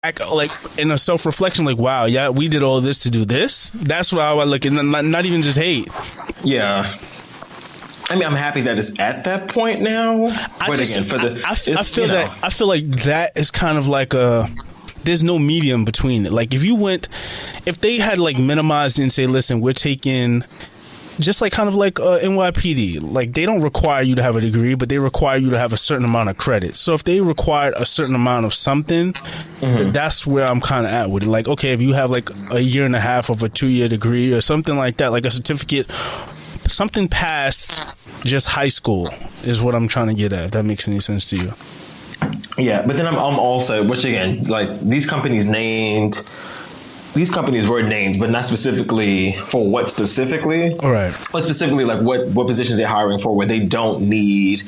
like in a self-reflection, like, wow, yeah, we did all this to do this. That's what I would look at, not even just hate. Yeah. I mean, I'm happy that it's at that point now. I feel like that is kind of like there's no medium between it. Like if they had like minimized and say, listen, we're taking just like kind of like NYPD, like they don't require you to have a degree, but they require you to have a certain amount of credit. So if they required a certain amount of something, that's where I'm kind of at with it. Like, okay, if you have like a year and a half of a 2-year degree or something like that, like a certificate, something past just high school is what I'm trying to get at, if that makes any sense to you. Yeah, but then I'm also, which again, like these companies were named, but not specifically for what specifically. All right. But specifically, like what positions they're hiring for, where they don't need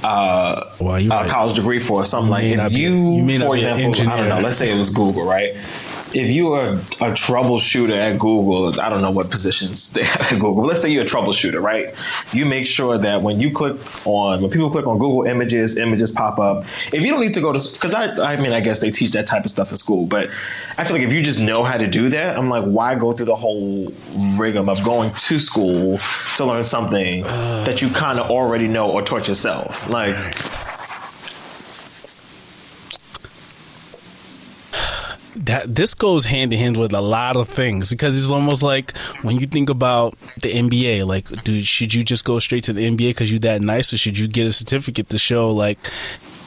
a college degree for. Something like if you for example, I don't know, let's say it was Google, right? If you are a troubleshooter at Google, I don't know what positions they have at Google. But let's say you're a troubleshooter, right? You make sure that when people click on Google images pop up. If you don't need to go to, because I mean, I guess they teach that type of stuff in school, but I feel like if you just know how to do that, I'm like, why go through the whole rigmarole of going to school to learn something that you kind of already know or taught yourself? Like, this goes hand in hand with a lot of things, because it's almost like when you think about the NBA, like, dude, should you just go straight to the NBA because you're that nice, or should you get a certificate to show like,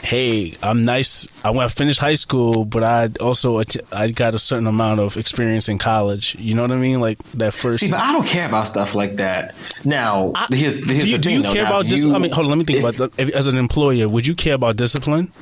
hey, I'm nice, I finished high school, but I got a certain amount of experience in college. You know what I mean? Like that first. See, but I don't care about stuff like that. Now, here's the thing. Do you care about discipline? I mean, hold on, let me think about that. As an employer, would you care about discipline?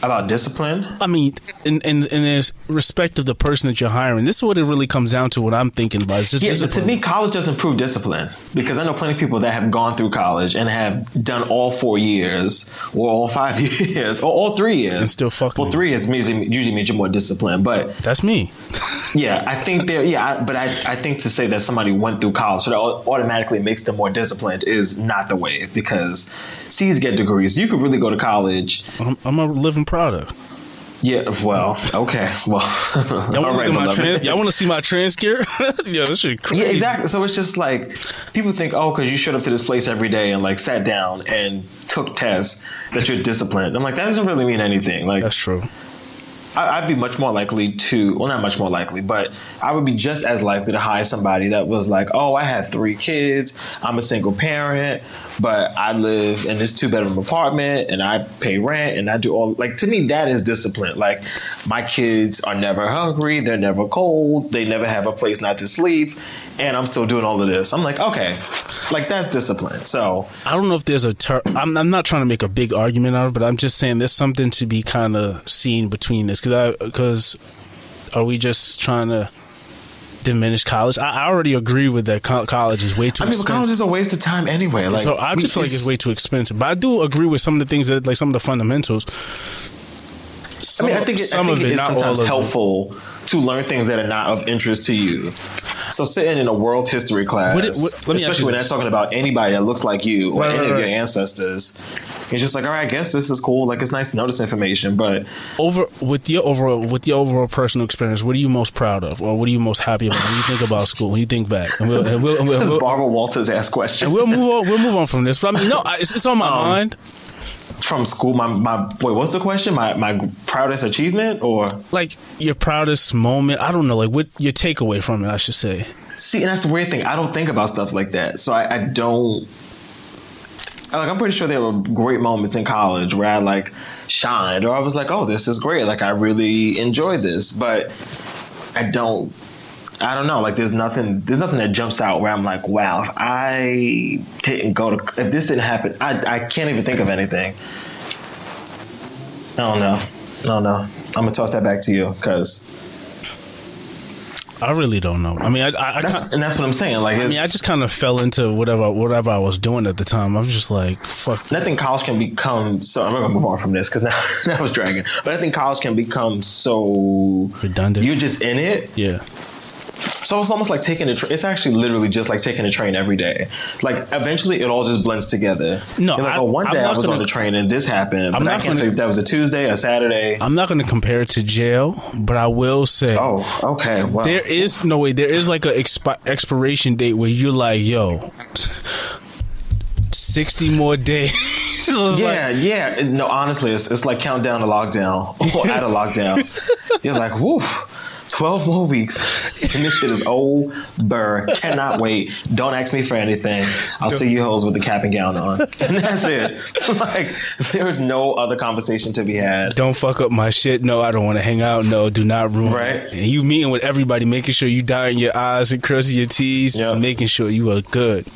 About discipline? I mean, in respect of the person that you're hiring, this is what it really comes down to. What I'm thinking about is just discipline. But to me, college doesn't prove discipline, because I know plenty of people that have gone through college and have done all 4 years, or all 5 years, or all 3 years, and still fucking. Well, 3 years usually means you're more disciplined, but that's me. Yeah, I think I think to say that somebody went through college so that automatically makes them more disciplined is not the way, because C's get degrees. You could really go to college. I'm a living product. Yeah, well, okay. Well, y'all want to see my transcript? Yeah, this shit crazy. Yeah, exactly. So it's just like, people think, oh, because you showed up to this place every day and like sat down and took tests, that you're disciplined. I'm like, that doesn't really mean anything. Like, that's true. I'd be much more likely to, well, not much more likely, but I would be just as likely to hire somebody that was like, oh, I had 3 kids, I'm a single parent, but I live in this 2-bedroom apartment and I pay rent and I do all, like, to me, that is discipline. Like, my kids are never hungry, they're never cold, they never have a place not to sleep, and I'm still doing all of this. I'm like, okay, like, that's discipline. So I don't know if there's I'm not trying to make a big argument out of it, but I'm just saying there's something to be kind of seen between this. Because are we just trying to diminish college? I already agree with that. College is way too expensive. But college is a waste of time anyway. Like, so I just feel like it's way too expensive. But I do agree with some of the things that, like some of the fundamentals. I think it is sometimes helpful to learn things that are not of interest to you. So sitting in a world history class, especially when they're talking about anybody that looks like you or any of your ancestors, it's just like, all right, I guess this is cool. Like, it's nice to know this information, but with your overall personal experience, what are you most proud of, or what are you most happy about when you think about school? When you think back, and we'll Barbara Walters asked question. And we'll move on from this. But I mean, no, it's on my mind. From school, wait, what's the question? My proudest achievement, or like your proudest moment? I don't know, like what your takeaway from it, I should say. See, and that's the weird thing. I don't think about stuff like that, so I don't. Like, I'm pretty sure there were great moments in college where I like shined, or I was like, oh, this is great. Like, I really enjoy this, but I don't know. Like, there's nothing that jumps out where I'm like, wow, if this didn't happen, I can't even think of anything. I don't know. I'm gonna toss that back to you, because I really don't know. I mean, and that's what I'm saying. Like, I just kind of fell into whatever I was doing at the time. I was just like, fuck. I think college can become so. I'm gonna move on from this because now that was dragging. But I think college can become so redundant. You're just in it. Yeah. So it's almost like taking a train. It's actually literally just like taking a train every day. Like eventually it all just blends together. No, you're like, one day I was on the train and this happened, but I can't tell you if that was a Tuesday, a Saturday. I'm not going to compare it to jail, but I will say, oh, okay, wow. There is no way. There is like a expiration date where you're like, yo, 60 more days. Yeah. No, honestly, it's like countdown to lockdown or at a lockdown. You're like, woof. 12 more weeks and this shit is over. Cannot wait. Don't ask me for anything. I'll see you hoes with the cap and gown on. And that's it. Like, there's no other conversation to be had. Don't fuck up my shit. No, I don't want to hang out. No, do not ruin it. And you meeting with everybody, making sure you dotting your I's and crossing your T's, making sure you are good.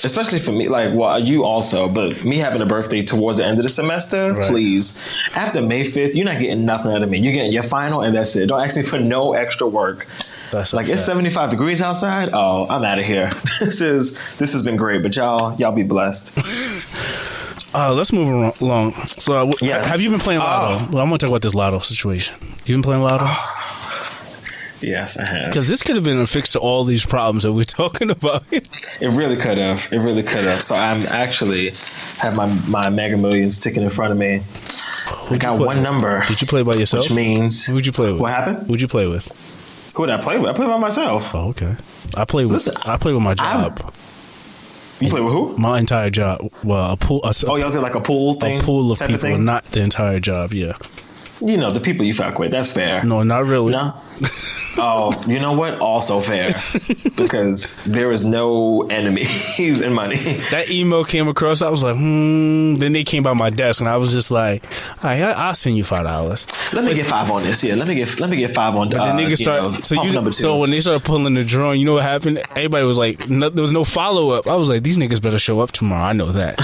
Especially for me, like, well, you also, but me having a birthday towards the end of the semester, please. After May 5th, you're not getting nothing out of me. You're getting your final and that's it. Don't ask me for no extra work. That's like, it's 75 degrees outside. Oh, I'm out of here. This has been great, but y'all be blessed. Let's move along. So, have you been playing Lotto? Well, I'm going to talk about this Lotto situation. You been playing Lotto? Yes, I have. Because this could have been a fix to all these problems that we're talking about. It really could have. So I'm actually have my Mega Millions ticking in front of me. I got one number. Did you play by yourself? Which means... Who'd you play with? What happened? Who'd you play with? Who did I play with? I played by myself. Oh, okay. I play with my job. You play with who? My entire job. Well, a pool. Y'all did like a pool thing? A pool of people, not the entire job, yeah. You know, the people you fuck with. That's fair. No, not really. No? Oh, you know what? Also fair. Because there is no enemies in money. That email came across. I was like, Then they came by my desk, and I was just like, all right, I'll send you $5. Let me get 5 on this. Yeah, let me get 5 on. The niggas start. So when they started pulling the drawing, you know what happened? Everybody was like, there was no follow up. I was like, these niggas better show up tomorrow. I know that.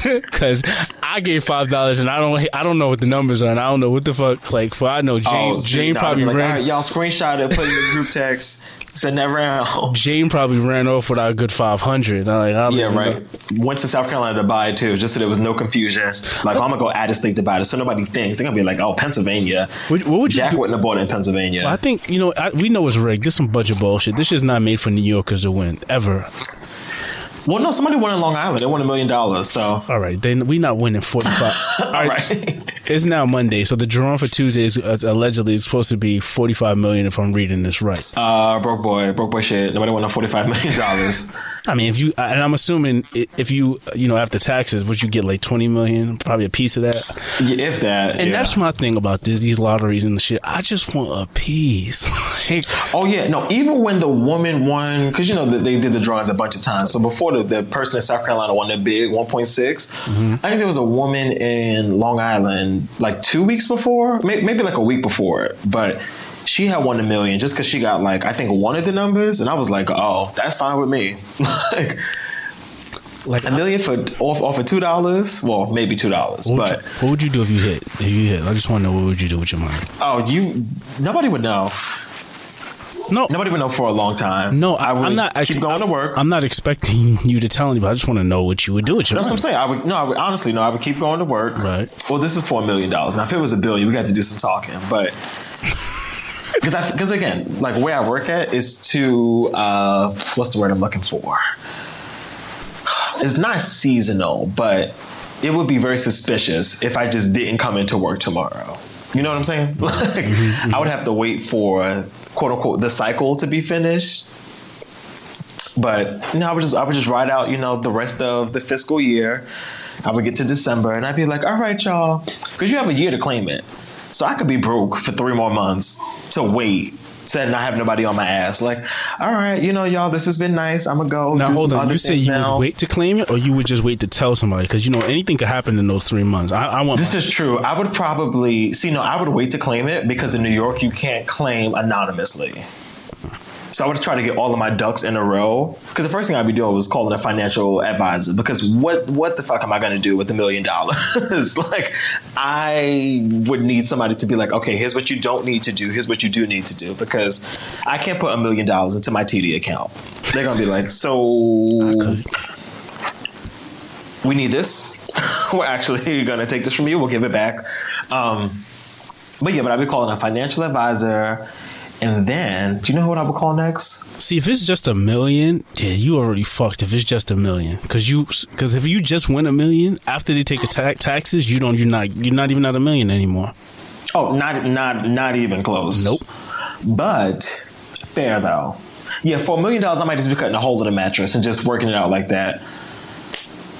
Because I gave $5 and I don't know what the numbers are, and I don't know what the fuck. Like, for I know Jane probably ran. All right, y'all screenshot it, put it in the group text. Send that around. Jane probably ran off with our good 500. Went to South Carolina to buy it too, just so there was no confusion. Like, I'm gonna go out of state to buy it, so nobody thinks they're gonna be like, "Oh, Pennsylvania." What would you Jack do? wouldn't have bought it in Pennsylvania. Well, I think we know it's rigged. This is some budget bullshit. This is not made for New Yorkers to win ever. Well, no, somebody won in Long Island. They won $1 million. So all right, then we not winning 45. All right. It's now Monday, so the drawing for Tuesday is allegedly is supposed to be $45 million. If I'm reading this right. Broke boy shit. Nobody won $45 million. I mean, if you and I'm assuming if you after taxes, would you get like $20 million? Probably a piece of that. Yeah, if that. And that's my thing about these lotteries and the shit. I just want a piece. Even when the woman won, because they did the drawings a bunch of times. So before the person in South Carolina won the big 1.6, I think there was a woman in Long Island like 2 weeks before, maybe like a week before it, but she had won $1 million just because she got like I think one of the numbers, and I was like, oh, that's fine with me. like $1 million off of $2. Well, maybe $2. But what would you do if you hit? I just want to know, what would you do with your money? Oh, nobody would know. No, nobody would know for a long time. No, I'm not. Keep going to work. I'm not expecting you to tell anybody. I just want to know what you would do with your money. That's what I'm saying. I would honestly, I would keep going to work. Right. Well, this is $4 million. Now, if it was $1 billion, we got to do some talking. But because again, like where I work at is to what's the word I'm looking for? It's not seasonal, but it would be very suspicious if I just didn't come into work tomorrow. You know what I'm saying? Like, I would have to wait for quote unquote the cycle to be finished. But I would just ride out, the rest of the fiscal year. I would get to December and I'd be like, all right, y'all, because you have a year to claim it. So I could be broke for 3 more months to wait to not have nobody on my ass. Like, all right, y'all, this has been nice. I'm gonna go. Now hold on. You say you would wait to claim it, or you would just wait to tell somebody? Because anything could happen in those 3 months. This is true. I would probably I would wait to claim it because in New York you can't claim anonymously. So I would try to get all of my ducks in a row, because the first thing I'd be doing was calling a financial advisor, because what the fuck am I going to do with $1 million? Like, I would need somebody to be like, okay, here's what you don't need to do. Here's what you do need to do, because I can't put $1 million into my TD account. They're going to be like, so we need this. We're actually going to take this from you. We'll give it back. But I'd be calling a financial advisor. And then, do you know what I would call next? See, if it's just $1 million, yeah, you already fucked. If it's just $1 million, because if you just win $1 million after they take taxes, you're not even at $1 million anymore. Oh, not even close. Nope. But fair though. Yeah, for $1 million, I might just be cutting a hole in the mattress and just working it out like that.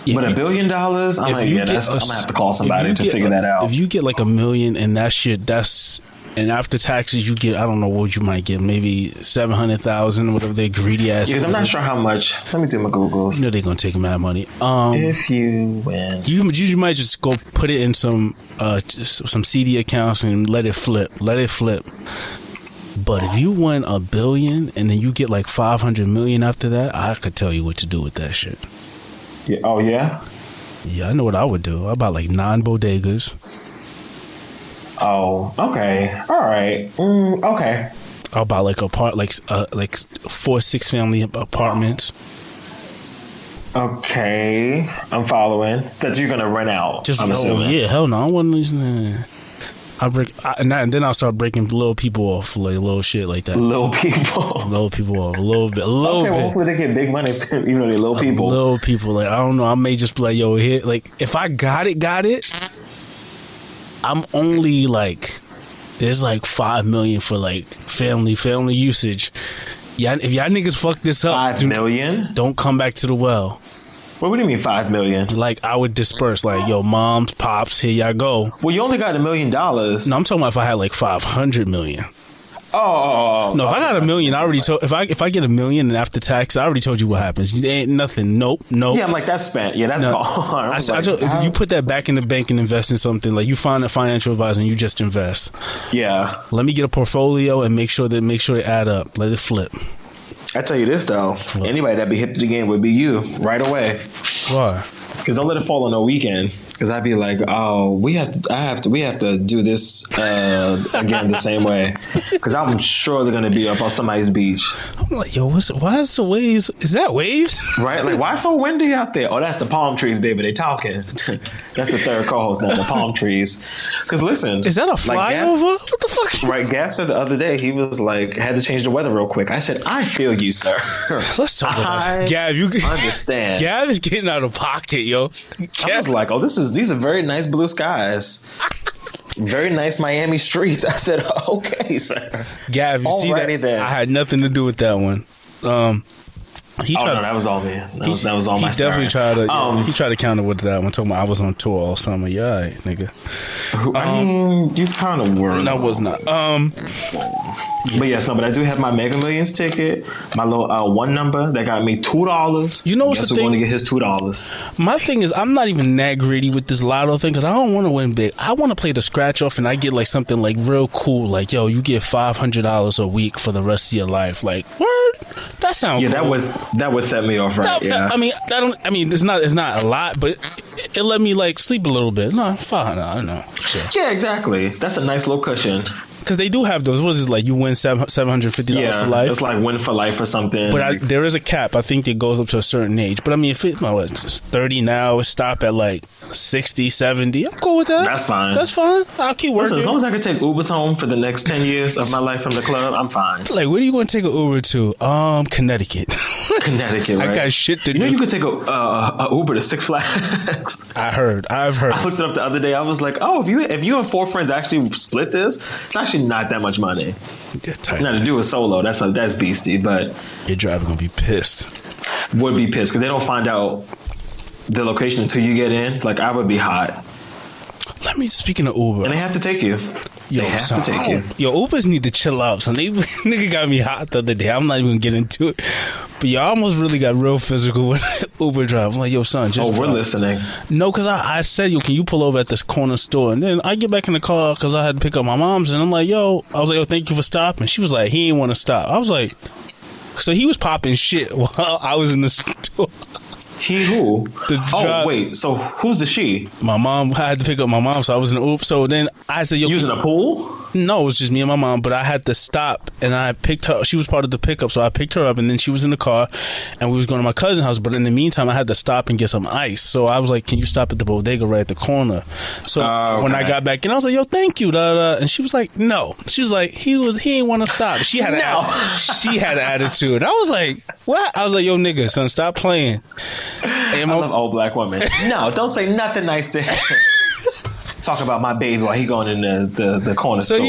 Yeah, but $1 billion, I'm gonna have to call somebody to figure that out. If you get like $1 million and that shit, and after taxes, you get, I don't know what you might get, maybe 700,000, whatever they greedy ass. Because I'm not sure how much. Let me do my Googles. You know they're gonna take mad money. If you win, you might just go put it in some CD accounts and let it flip. But if you win $1 billion and then you get like 500 million after that, I could tell you what to do with that shit. Yeah. Oh yeah. Yeah, I know what I would do. I'd buy like 9 bodegas. Oh, okay. All right. Okay. I'll buy like 4 6-family apartments. Okay, I'm following. That you're gonna rent out. I'm assuming. Yeah, hell no. I wouldn't listen. And then I'll start breaking little people off, like little shit like that. Little people off a little bit. Well, hopefully they get big money, even though they're little people. Little people, like I don't know. I may just be like, yo, here, like if I got it. I'm only like, there's like 5 million for like family usage. Yeah, if y'all niggas fuck this up, 5 million, don't come back to the well. What do you mean 5 million? Like I would disperse, like yo, moms, pops, here y'all go. Well, you only got $1 million. No, I'm talking about if I had like 500 million. Oh no! If I got $1 million, I already told. If I get $1 million and after tax, I already told you what happens. It ain't nothing. Nope. Yeah, I'm like that's spent. Yeah, that's gone. If you put that back in the bank and invest in something, like you find a financial advisor and you just invest. Yeah. Let me get a portfolio and make sure they add up. Let it flip. I tell you this though, anybody that be hip to the game would be you right away. Why? Because don't let it fall on a weekend. Because I'd be like, oh, we have to do this again the same way. Because I'm surely gonna be up on somebody's beach. I'm like, yo, why is the waves? Is that waves? Right? Like, why so windy out there? Oh, that's the palm trees, baby. They talking. That's the third co-host now, the palm trees. Because listen, is that a flyover? What the fuck? Right, Gap said the other day he was like, had to change the weather real quick. I said, I feel you, sir. Let's talk about it. Gab, you understand. Gab is getting out of pocket, yo. I was like, oh, these are very nice blue skies. Very nice Miami streets. I said, okay, sir. Gav, you see that? Then. I had nothing to do with that one. That was all me. That was all my story. He definitely tried to. He tried to counter with that one. Talking about I was on tour all summer. Yeah, all right, nigga. You kind of were. No, I was not. But yes, but I do have my Mega Millions ticket. My little one number that got me $2. You know what's the thing? Going to get his $2. My thing is, I'm not even that greedy with this lotto thing because I don't want to win big. I want to play the scratch off and I get like something like real cool, like yo, you get $500 a week for the rest of your life. Like, word? That sounds cool. That would set me off right. It's not a lot, but it let me like sleep a little bit. No, fine. I don't know. Sure. Yeah, exactly. That's a nice little cushion. Because they do have those. What is it, like you win $750 for life? It's like win for life or something. But there is a cap. I think it goes up to a certain age. But I mean, if it's 30 now, stop at like 60, 70. I'm cool with that. That's fine. I'll keep working. Listen, as long as I can take Ubers home for the next 10 years of my life from the club, I'm fine. Like, where are you going to take an Uber to? Connecticut. Connecticut, right? I got shit to do. You know you could take a Uber to Six Flags? I've heard. I looked it up the other day. I was like, oh, if you and 4 friends actually split this, it's actually not that much money. Now to do it solo, that's beastie. But your driver gonna be pissed. Would be pissed because they don't find out the location until you get in. Like I would be hot. Speaking of Uber, and they have to take you. Yo, Ubers need to chill out. So nigga got me hot the other day. I'm not even gonna get into it. But y'all almost really got real physical with Uber drive. I'm like, yo, son, just drive. We're listening. No, because I said, yo, can you pull over at this corner store? And then I get back in the car because I had to pick up my mom's. And I'm like, yo, thank you for stopping. She was like, he didn't want to stop. I was like, so he was popping shit while I was in the store. He who? Wait. So who's the she? My mom. I had to pick up my mom, so I was in the Uber. So then I said, "Yo, using a pool." No, it was just me and my mom, but I had to stop, and I picked her. She was part of the pickup, so I picked her up, and then she was in the car, and we was going to my cousin's house, but in the meantime, I had to stop and get some ice. So I was like, can you stop at the bodega right at the corner? So when I got back in, I was like, yo, thank you, and she was like, no. She was like, he ain't want to stop. She had an attitude. I was like, what? I was like, yo, nigga, son, stop playing. I love old black women. No, don't say nothing nice to him. Talk about my baby while he going in the corner store.